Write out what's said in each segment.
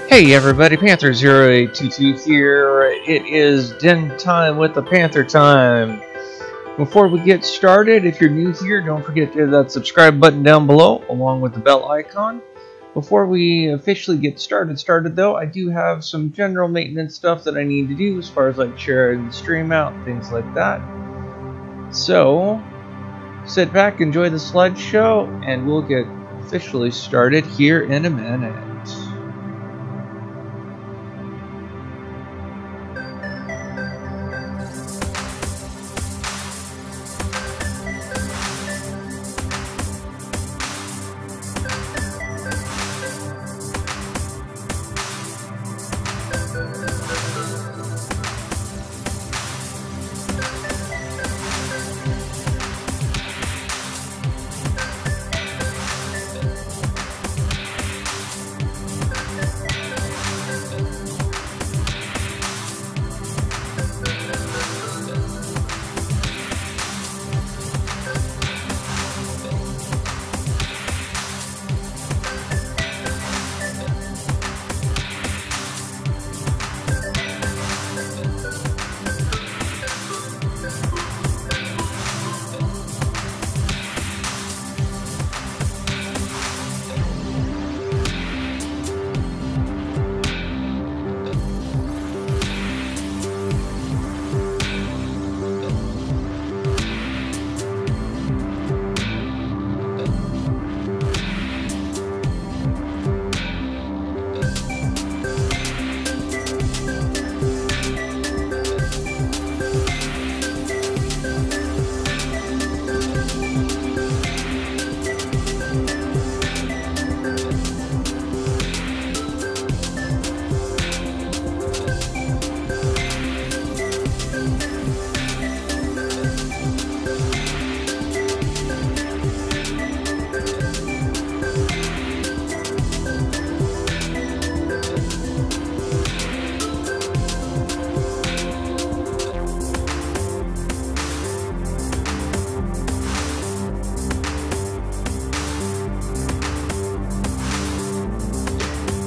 Hey everybody, Panther0822 here. It is den time with the Panther time. Before we get started, if you're new here, don't forget to hit that subscribe button down below, along with the bell icon. Before we officially get started though, I do have some general maintenance stuff that I need to do as far as like sharing the stream out, things like that. So, sit back, enjoy the slideshow, and we'll get officially started here in a minute.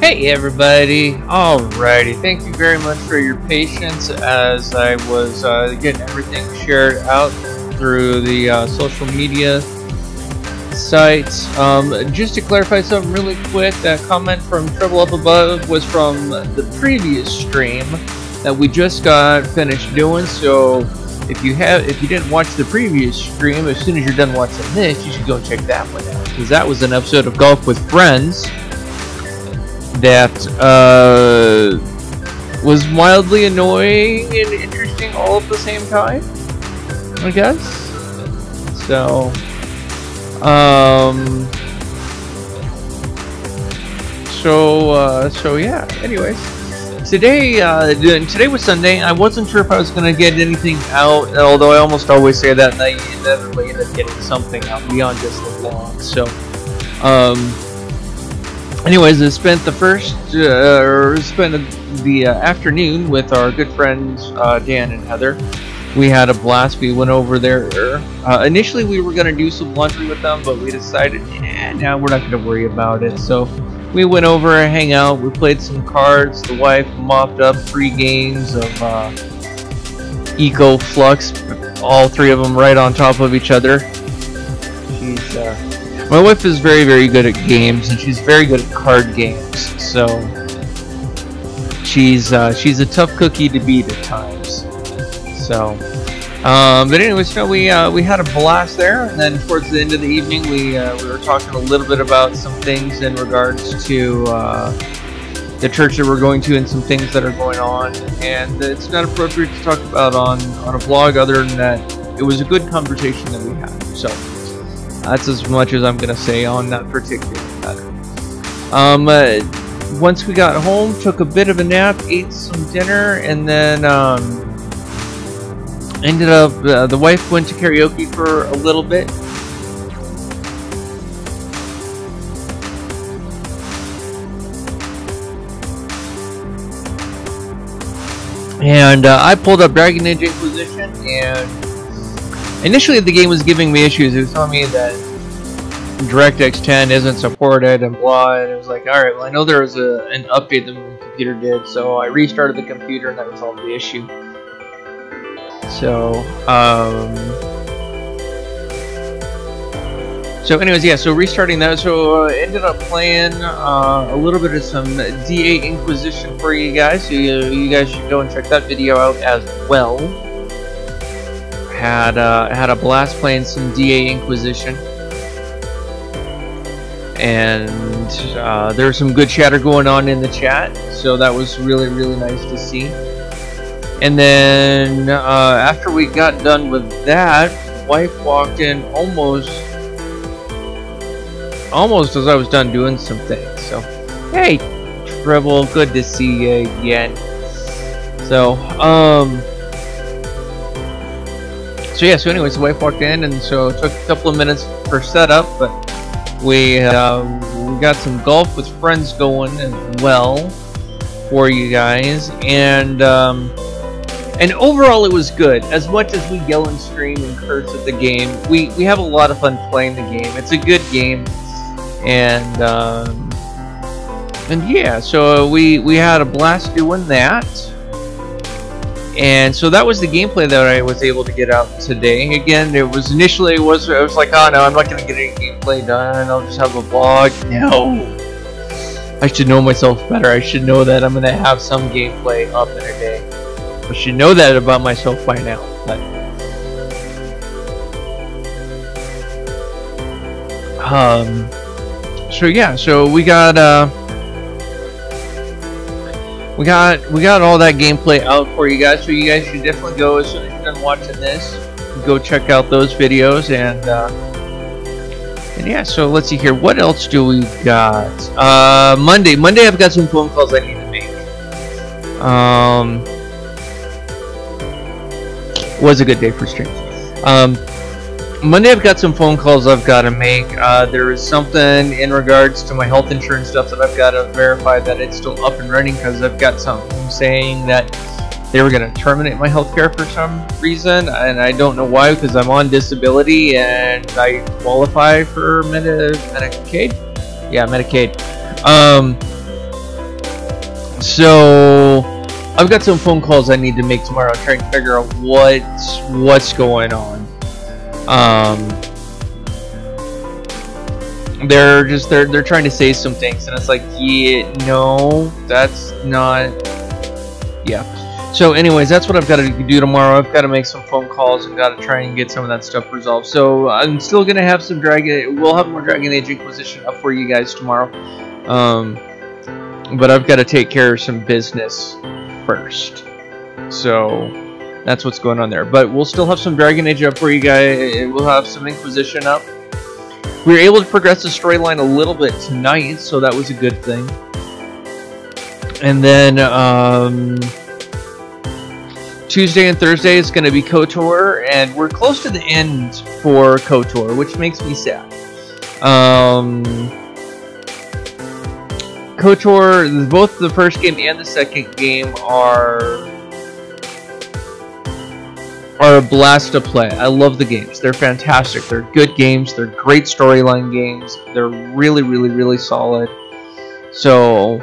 Hey everybody, alrighty, thank you very much for your patience as I was getting everything shared out through the social media sites. Just to clarify something really quick, that comment from Trouble Up Above was from the previous stream that we just got finished doing, so if you didn't watch the previous stream, as soon as you're done watching this, you should go check that one out, because that was an episode of Golf with Friends that was mildly annoying and interesting all at the same time, I guess. So, so yeah. Anyways, today was Sunday. I wasn't sure if I was gonna get anything out, although I almost always say that, and I inevitably end up getting something out beyond just the vlog. So, anyways, I spent the afternoon with our good friends Dan and Heather. We had a blast. We went over there. Initially, we were going to do some laundry with them, but we decided, now we're not going to worry about it. So we went over and hang out. We played some cards. The wife mopped up 3 games of Eco Flux, all 3 of them right on top of each other. My wife is very, very good at games, and she's very good at card games. So she's a tough cookie to beat at times. So, but anyways, no, we had a blast there, and then towards the end of the evening, we were talking a little bit about some things in regards to the church that we're going to, and some things that are going on. And it's not appropriate to talk about on a vlog, other than that it was a good conversation that we had. So that's as much as I'm gonna say on that particular matter. Once we got home, took a bit of a nap, ate some dinner, and then ended up, the wife went to karaoke for a little bit. And I pulled up Dragon Age Inquisition, and initially the game was giving me issues. It was telling me that DirectX 10 isn't supported and blah, and it was like, alright, well I know there was an update that my computer did, so I restarted the computer and that resolved the issue. So anyways, yeah, so restarting that, so ended up playing a little bit of some DA Inquisition for you guys, so you guys should go and check that video out as well. Had a blast playing some DA Inquisition. And there was some good chatter going on in the chat, so that was really, really nice to see. And then after we got done with that, wife walked in almost as I was done doing some things. So, hey, Tribble, good to see you again. So, yeah. So, anyways, the wife walked in, and so it took a couple of minutes for setup, but we got some golf with friends going as well for you guys, and overall it was good. As much as we yell and scream and curse at the game, we have a lot of fun playing the game. It's a good game, and yeah, so we had a blast doing that. And so that was the gameplay that I was able to get out today. Again, it was initially, I was like, oh no, I'm not going to get any gameplay done. I'll just have a vlog. No. I should know myself better. I should know that I'm going to have some gameplay up in a day. I should know that about myself by now. But, so yeah, so we got all that gameplay out for you guys, so you guys should definitely go, as soon as you're done watching this, go check out those videos. And yeah, so let's see here, what else do we got? Monday I've got some phone calls I need to make. Was a good day for streams. Monday I've got some phone calls I've got to make. There is something in regards to my health insurance stuff that I've got to verify that it's still up and running, because I've got something saying that they were going to terminate my health care for some reason, and I don't know why, because I'm on disability and I qualify for Medicaid? Yeah, Medicaid. So I've got some phone calls I need to make tomorrow, trying to figure out what's going on. They're trying to say some things, and it's like, yeah, no, that's not, yeah. So anyways, that's what I've got to do tomorrow. I've got to make some phone calls and got to try and get some of that stuff resolved. So I'm still gonna have some we'll have more Dragon Age Inquisition up for you guys tomorrow. But I've got to take care of some business first. So that's what's going on there. But we'll still have some Dragon Age up for you guys. We'll have some Inquisition up. We were able to progress the storyline a little bit tonight, so that was a good thing. And then Tuesday and Thursday is going to be KOTOR, and we're close to the end for KOTOR, which makes me sad. KOTOR, both the first game and the second game are a blast to play. I love the games. They're fantastic. They're good games. They're great storyline games. They're really, really, really solid. So,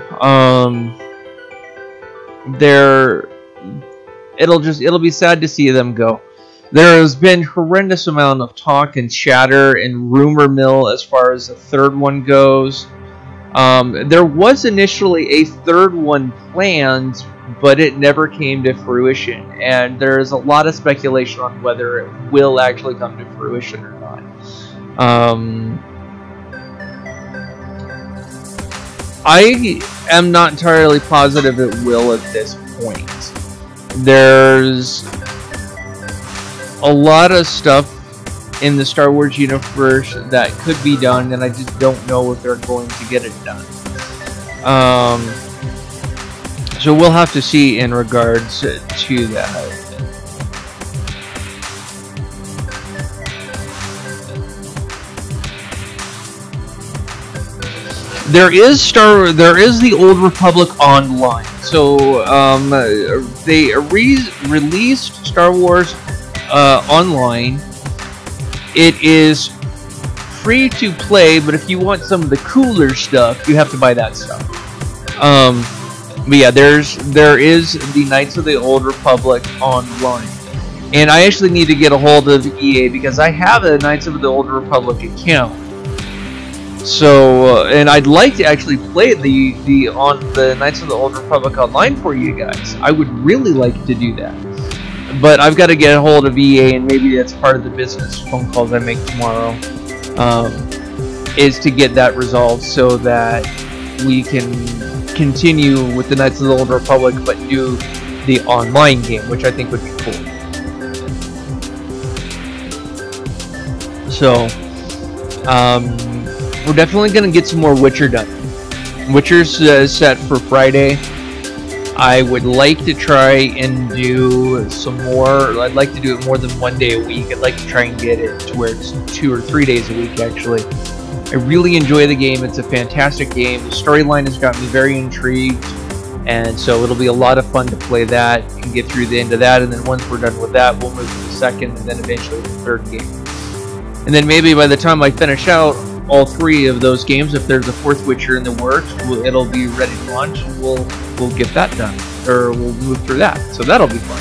it'll be sad to see them go. There has been horrendous amount of talk and chatter and rumor mill as far as the third one goes. There was initially a third one planned, but it never came to fruition, and there's a lot of speculation on whether it will actually come to fruition or not. I am not entirely positive it will at this point. There's a lot of stuff in the Star Wars universe that could be done, and I just don't know if they're going to get it done. So we'll have to see in regards to that. There is the Old Republic Online. So they released Star Wars Online. It is free to play, but if you want some of the cooler stuff, you have to buy that stuff. But yeah, there is the Knights of the Old Republic online, and I actually need to get a hold of EA because I have a Knights of the Old Republic account. So, and I'd like to actually play the Knights of the Old Republic online for you guys. I would really like to do that, but I've got to get a hold of EA, and maybe that's part of the business phone calls I make tomorrow. Is to get that resolved so that we can continue with the Knights of the Old Republic, but do the online game, which I think would be cool. So, we're definitely going to get some more Witcher done. Witcher's set for Friday. I would like to try and do some more. I'd like to do it more than one day a week. I'd like to try and get it to where it's 2 or 3 days a week, actually. I really enjoy the game. It's a fantastic game. The storyline has got me very intrigued, and so it'll be a lot of fun to play that and get through the end of that. And then once we're done with that, we'll move to the second, and then eventually the third game. And then maybe by the time I finish out all 3 of those games, if there's a 4th Witcher in the works, it'll be ready to launch, and we'll get that done, or we'll move through that. So that'll be fun.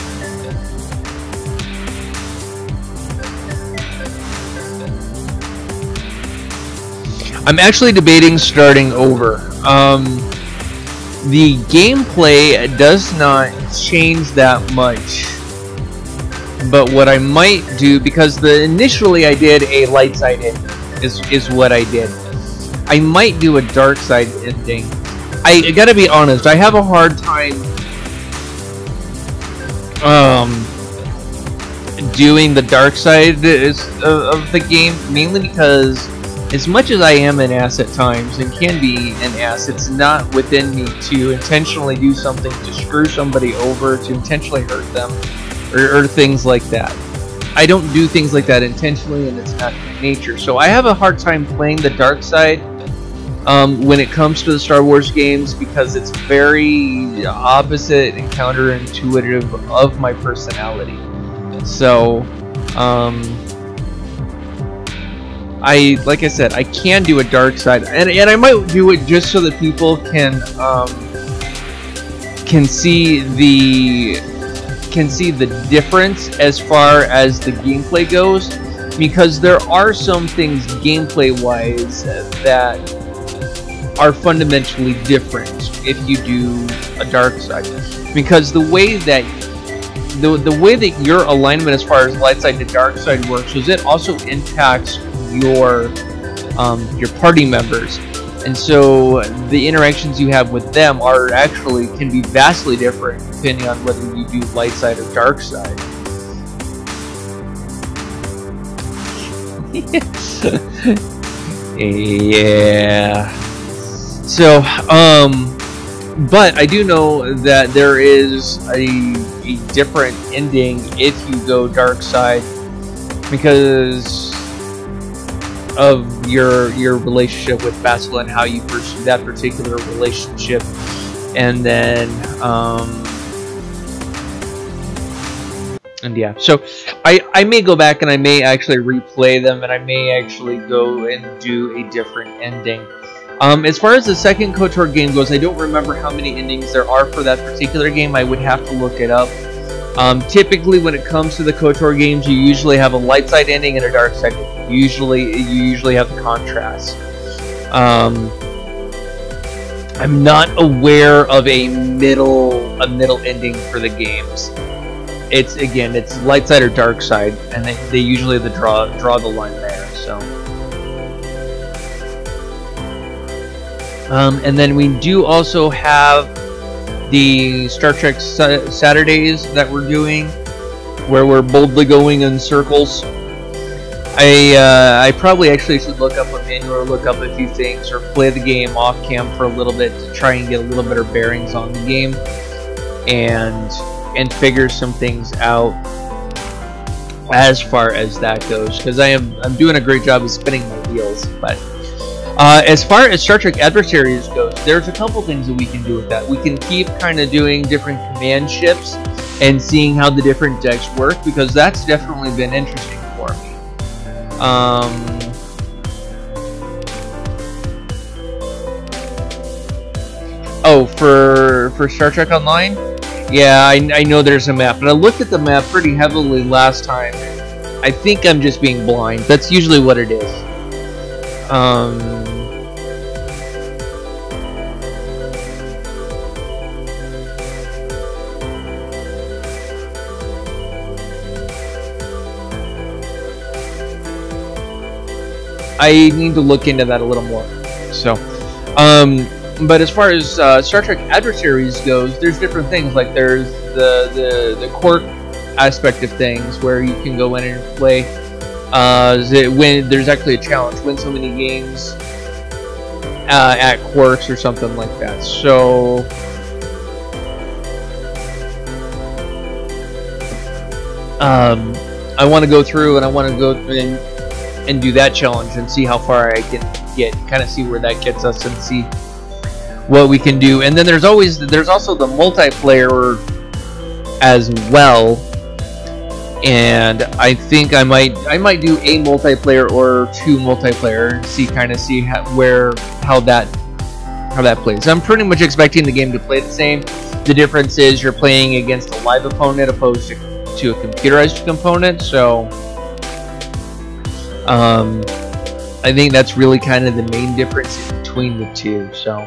I'm actually debating starting over. The gameplay does not change that much, but what I might do, because initially I did a light side ending, is what I did. I might do a dark side ending. I gotta be honest, I have a hard time doing the dark side of the game, mainly because as much as I am an ass at times, and can be an ass, it's not within me to intentionally do something to screw somebody over, to intentionally hurt them, or things like that. I don't do things like that intentionally, and it's not my nature. So I have a hard time playing the dark side when it comes to the Star Wars games, because it's very opposite and counterintuitive of my personality. So, like I said, I can do a dark side, and I might do it just so that people can see the difference as far as the gameplay goes, because there are some things gameplay-wise that are fundamentally different if you do a dark side, because the way that your alignment as far as light side to dark side works is it also impacts your party members, and so the interactions you have with them can be vastly different depending on whether you do light side or dark side. Yeah. So, but I do know that there is a different ending if you go dark side, because of your relationship with Basil and how you pursue that particular relationship. And then and yeah, so I may go back and I may actually replay them, and I may actually go and do a different ending. As far as the second KOTOR game goes, I don't remember how many endings there are for that particular game. I would have to look it up. Typically, when it comes to the KOTOR games, you usually have a light side ending and a dark side ending. You usually have the contrast. I'm not aware of a middle ending for the games. It's light side or dark side, and they usually draw the line there. So. And then we do also have the Star Trek Saturdays that we're doing, where we're boldly going in circles. I probably actually should look up a manual or look up a few things, or play the game off cam for a little bit to try and get a little better bearings on the game, and figure some things out as far as that goes, because I'm doing a great job of spinning my wheels. But as far as Star Trek Adversaries goes, there's a couple things that we can do with that. We can keep kind of doing different command ships and seeing how the different decks work, because that's definitely been interesting for me. Oh, for Star Trek Online? Yeah, I know there's a map, but I looked at the map pretty heavily last time. I think I'm just being blind. That's usually what it is. I need to look into that a little more. So, but as far as Star Trek Adversaries goes, there's different things. Like there's the quirk aspect of things where you can go in and play. When there's actually a challenge, win so many games at quirks or something like that. So. I want to go through and I want to go and do that challenge and see how far I can get, kind of see where that gets us and see what we can do. And then there's also the multiplayer as well, and I think I might do a multiplayer or 2 multiplayer and see how that plays. I'm pretty much expecting the game to play the same. The difference is you're playing against a live opponent opposed to a computerized component, so I think that's really kind of the main difference between the two. So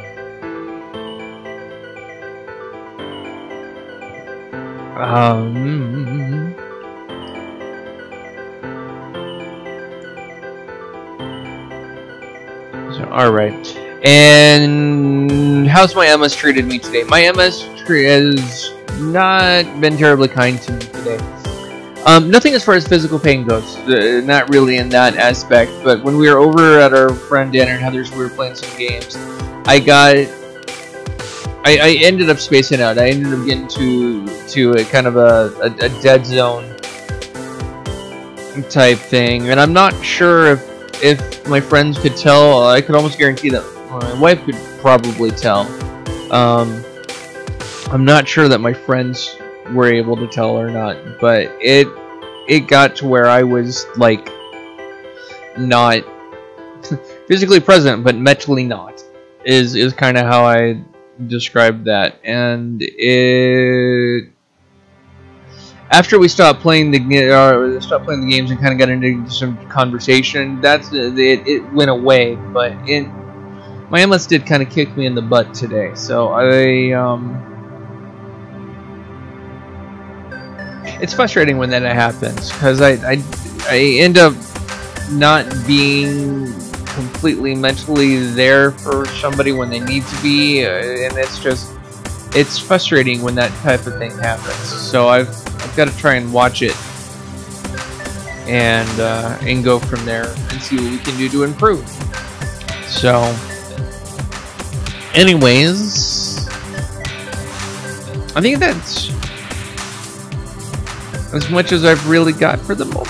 all right. And how's my MS treated me today? My MS has not been terribly kind to me today. Nothing as far as physical pain goes, not really in that aspect, but when we were over at our friend Dan and Heather's, we were playing some games. I ended up spacing out. I ended up getting to a kind of a dead zone type thing, and I'm not sure if my friends could tell. I could almost guarantee that my wife could probably tell. I'm not sure that my friends were able to tell or not, but it got to where I was like not physically present but mentally not is kind of how I described that. And after we stopped playing the games and kind of got into some conversation, it went away. But my MS did kind of kick me in the butt today, so it's frustrating when that happens, because I end up not being completely mentally there for somebody when they need to be, and it's frustrating when that type of thing happens. So I've got to try and watch it and go from there and see what we can do to improve. So, anyways, I think that's as much as I've really got for the moment.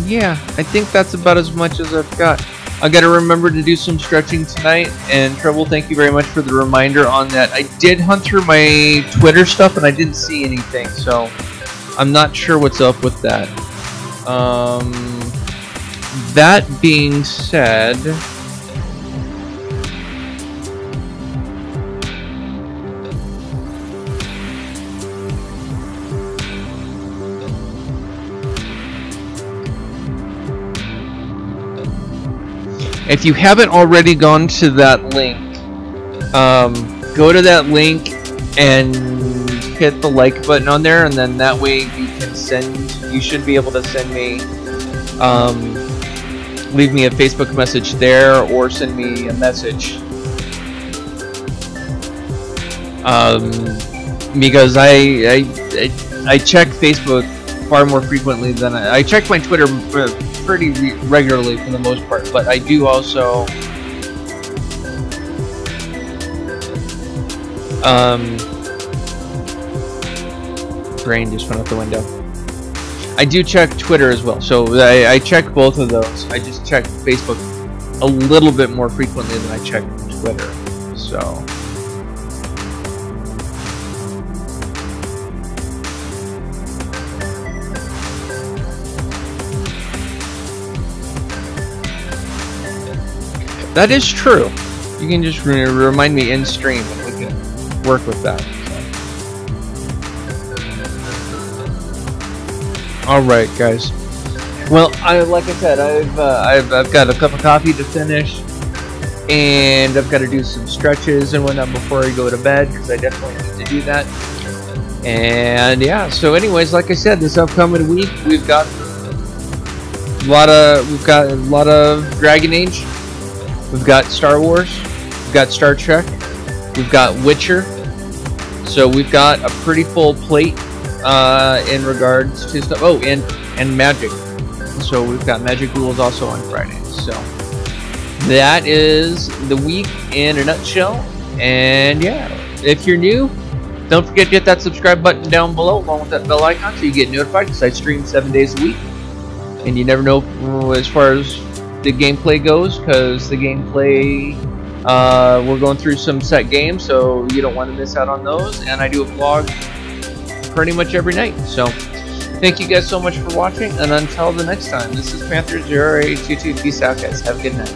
Yeah, I think that's about as much as I've got. I gotta remember to do some stretching tonight, and Treble, thank you very much for the reminder on that. I did hunt through my Twitter stuff and I didn't see anything, so I'm not sure what's up with that. That being said, if you haven't already gone to that link, go to that link and hit the like button on there, and then that way you should be able to send me, leave me a Facebook message there, or send me a message. Because I check Facebook far more frequently than I check my Twitter pretty regularly for the most part, but I do also brain just went out the window. I do check Twitter as well, so I check both of those. I just check Facebook a little bit more frequently than I check Twitter. So that is true. you can just remind me in stream, and we can work with that. So. All right, guys. Well, like I said, I've got a cup of coffee to finish, and I've got to do some stretches and whatnot before I go to bed, because I definitely need to do that. And yeah, so anyways, like I said, this upcoming week we've got a lot of Dragon Age, we've got Star Wars, we've got Star Trek, we've got Witcher. So we've got a pretty full plate in regards to stuff. Oh, and Magic. So we've got Magic Duels also on Friday. So that is the week in a nutshell. And yeah, if you're new, don't forget to hit that subscribe button down below along with that bell icon so you get notified, because I stream 7 days a week. And you never know as far as the gameplay goes, because the gameplay, we're going through some set games, so you don't want to miss out on those. And I do a vlog pretty much every night. So thank you guys so much for watching, and until the next time, this is Panther 0822. Peace out, guys. Have a good night.